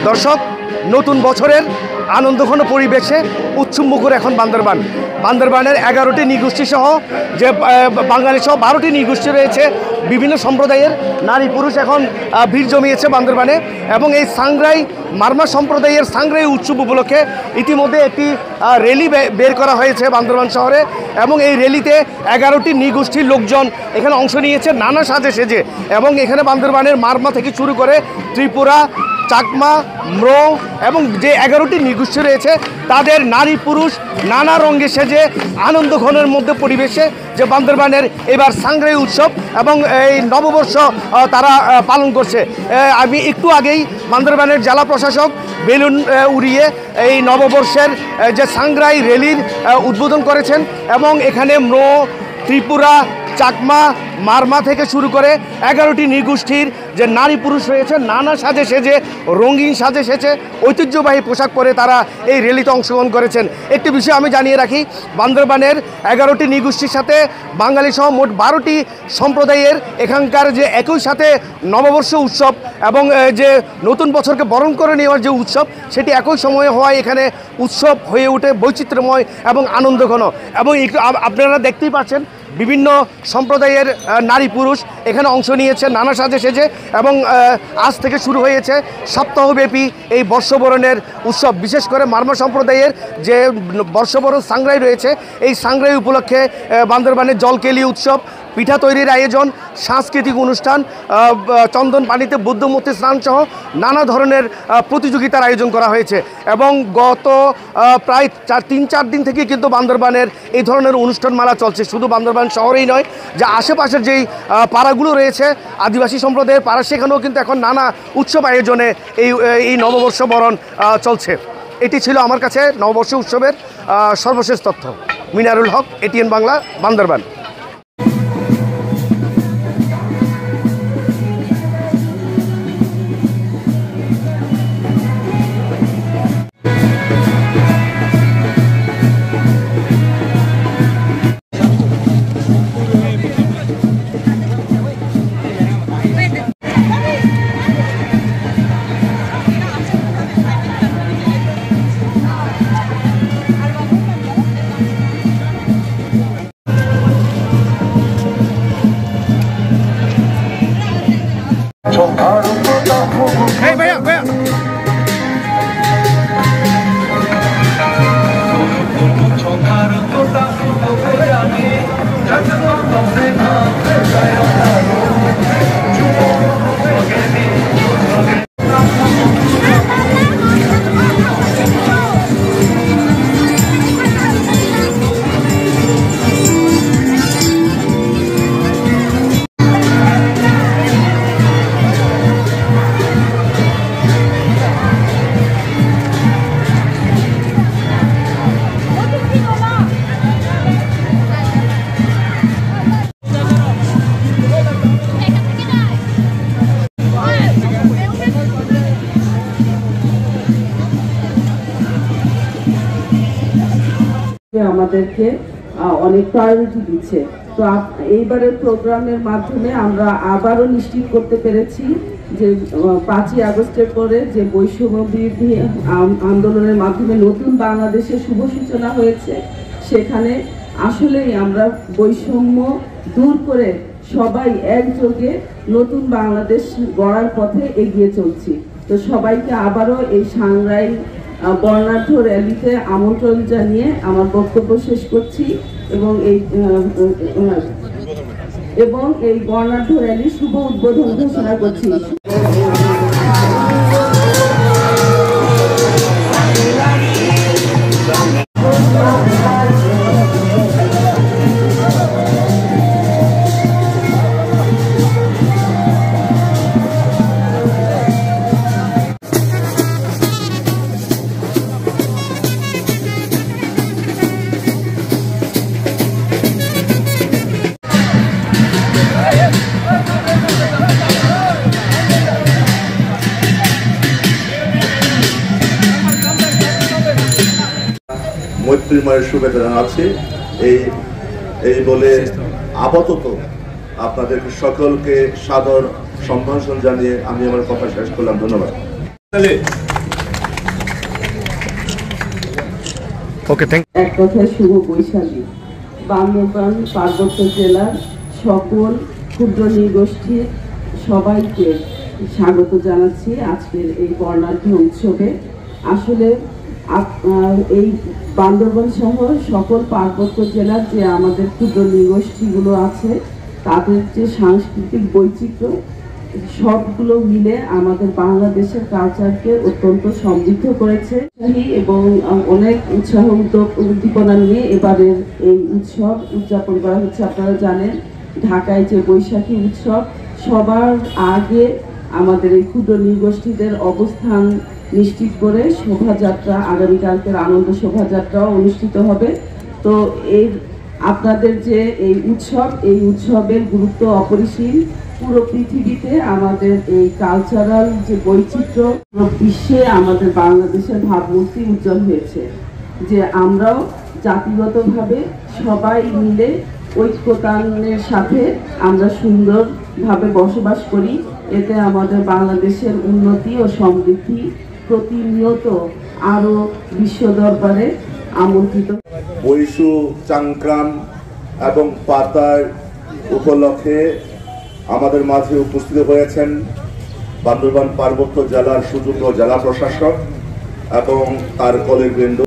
দর্শক, নতুন বছরের আনন্দঘন পরিবেশে উৎসবমুখর এখন বান্দরবানের 11টি নৃগোষ্ঠী সহ যে বাঙালি সহ 12টি নৃগোষ্ঠী রয়েছে, বিভিন্ন সম্প্রদায়ের নারী পুরুষ এখন ভিড় জমিয়েছে বান্দরবানে। এবং এই সাংগ্রাই মারমা সম্প্রদায়ের সাংগ্রাই উৎসব উপলক্ষে ইতিমধ্যে একটি র্যালি বের করা হয়েছে বান্দরবান শহরে। এবং এই র্যালিতে 11টি নৃগোষ্ঠীর লোকজন এখানে অংশ নিয়েছে নানা সাজে সেজে। এবং এখানে বান্দরবানের মারমা থেকে শুরু করে ত্রিপুরা, চাকমা, ম্রো এবং যে 11টি নৃগোষ্ঠী রয়েছে তাদের নারী পুরুষ নানা রঙে সেজে আনন্দঘনের মধ্যে পরিবেশে যে বান্দরবানের এবার সাংগ্রাই উৎসব এবং এই নববর্ষ তারা পালন করছে। আমি একটু আগেই বান্দরবানের জেলা প্রশাসক বেলুন উড়িয়ে এই নববর্ষের যে সাংগ্রাই র্যালির উদ্বোধন করেছেন। এবং এখানে ম্রো, ত্রিপুরা, চাকমা, মারমা থেকে শুরু করে 11টি নৃগোষ্ঠীর যে নারী পুরুষ রয়েছে নানা সাজে সেজে রঙিন সাজে সেজে ঐতিহ্যবাহী পোশাক পরে তারা এই র্যালিতে অংশগ্রহণ করেছেন। একটি বিষয় আমি জানিয়ে রাখি, বান্দরবানের 11টি নৃগোষ্ঠীর সাথে বাঙালি সহ মোট 12টি সম্প্রদায়ের এখানকার যে একই সাথে নববর্ষ উৎসব এবং যে নতুন বছরকে বরণ করে নেওয়ার যে উৎসব সেটি একই সময়ে হওয়ায় এখানে উৎসব হয়ে ওঠে বৈচিত্র্যময় এবং আনন্দঘন। এবং আপনারা দেখতেই পাচ্ছেন বিভিন্ন সম্প্রদায়ের নারী পুরুষ এখানে অংশ নিয়েছে নানা সাজে সেজে। এবং আজ থেকে শুরু হয়েছে সপ্তাহব্যাপী এই বর্ষবরণের উৎসব। বিশেষ করে মারমা সম্প্রদায়ের যে বর্ষবরণ সাংগ্রাই রয়েছে, এই সাংগ্রাই উপলক্ষে বান্দরবানের জলকেলি উৎসব, পিঠা তৈরির আয়োজন, সাংস্কৃতিক অনুষ্ঠান, চন্দন পানিতে বুদ্ধমূর্তি স্নান সহ নানা ধরনের প্রতিযোগিতার আয়োজন করা হয়েছে। এবং গত প্রায় 3-4 দিন থেকে কিন্তু বান্দরবানের এই ধরনের অনুষ্ঠানমালা চলছে। শুধু বান্দরবান শহরেই নয়, যে আশেপাশের যেই পাড়াগুলো রয়েছে আদিবাসী সম্প্রদায়ের পাড়া, সেখানেও কিন্তু এখন নানা উৎসব আয়োজনে এই নববর্ষ বরণ চলছে। এটি ছিল আমার কাছে নববর্ষ উৎসবের সর্বশেষ তথ্য। মিনারুল হক, এটিএন বাংলা, বান্দরবান। Hey, भैया भैया আমাদেরকে অনেক প্রায়োরিটি দিচ্ছে। তো এইবারের প্রোগ্রামের মাধ্যমে আমরা আবারও নিশ্চিত করতে পেরেছি যে 5ই আগস্টের পরে যে বৈষম্য বিরোধী আন্দোলনের মাধ্যমে নতুন বাংলাদেশের শুভ সূচনা হয়েছে, সেখানে আসলেই আমরা বৈষম্য দূর করে সবাই একযোগে নতুন বাংলাদেশ গড়ার পথে এগিয়ে চলছি। তো সবাইকে আবারও এই সাংগ্রাই বর্ণাঢ্য র্যালিতে আমন্ত্রণ জানিয়ে আমার বক্তব্য শেষ করছি এবং এই বর্ণাঢ্য র্যালির শুভ উদ্বোধন ঘোষণা করছি। মৈত্রীময়ের শুভেচ্ছা জানাচ্ছি। এই বলে আপাতত আপনাদেরকে সকলকে সাদর সম্ভাষণ জানিয়ে আমি আমার কথা শেষ করলাম। ধন্যবাদ। ওকে, থ্যাংক এক কথায় শুভ বৈশাখী। বান্দরবান পার্বত্য জেলার সকল ক্ষুদ্র নৃগোষ্ঠীর সবাইকে স্বাগত জানাচ্ছি আজকের এই বর্ণাঢ্য উৎসবে। আসলে এই বান্দরবান সহ সকল পার্বত্য জেলার যে আমাদের ক্ষুদ্র নৃগোষ্ঠীগুলো আছে তাদের যে সাংস্কৃতিক বৈচিত্র্য সবগুলো মিলে আমাদের বাংলাদেশের কালচারকে অত্যন্ত সমৃদ্ধ করেছে এবং অনেক উৎসাহ উদ্দীপনা নিয়ে এবারের এই উৎসব উদযাপন করা হচ্ছে। আপনারা জানেন ঢাকায় যে বৈশাখী উৎসব, সবার আগে আমাদের এই ক্ষুদ্র নৃগোষ্ঠীদের অবস্থান নিশ্চিত করে শোভাযাত্রা, আগামীকালকের আনন্দ শোভাযাত্রাও অনুষ্ঠিত হবে। তো আপনাদের যে এই উৎসবের গুরুত্ব অপরিসীম। পুরো পৃথিবীতে আমাদের এই কালচারাল যে বৈচিত্র্য, বিশ্বে আমাদের বাংলাদেশের ভাবমূর্তি উজ্জ্বল হয়েছে যে আমরাও জাতিগতভাবে সবাই মিলে ঐক্যতানের সাথে আমরা সুন্দরভাবে বসবাস করি। এতে আমাদের বাংলাদেশের উন্নতি ও সমৃদ্ধি প্রতিনিয়ত আরো বিশ্ব দরবারে আমন্ত্রিত। বৈশু, চাংক্রাম এবং পাতার উপলক্ষে আমাদের মাঝে উপস্থিত হয়েছেন বান্দরবান পার্বত্য জেলার সুযোগ্য জেলা প্রশাসক এবং তার কলিগবৃন্দ।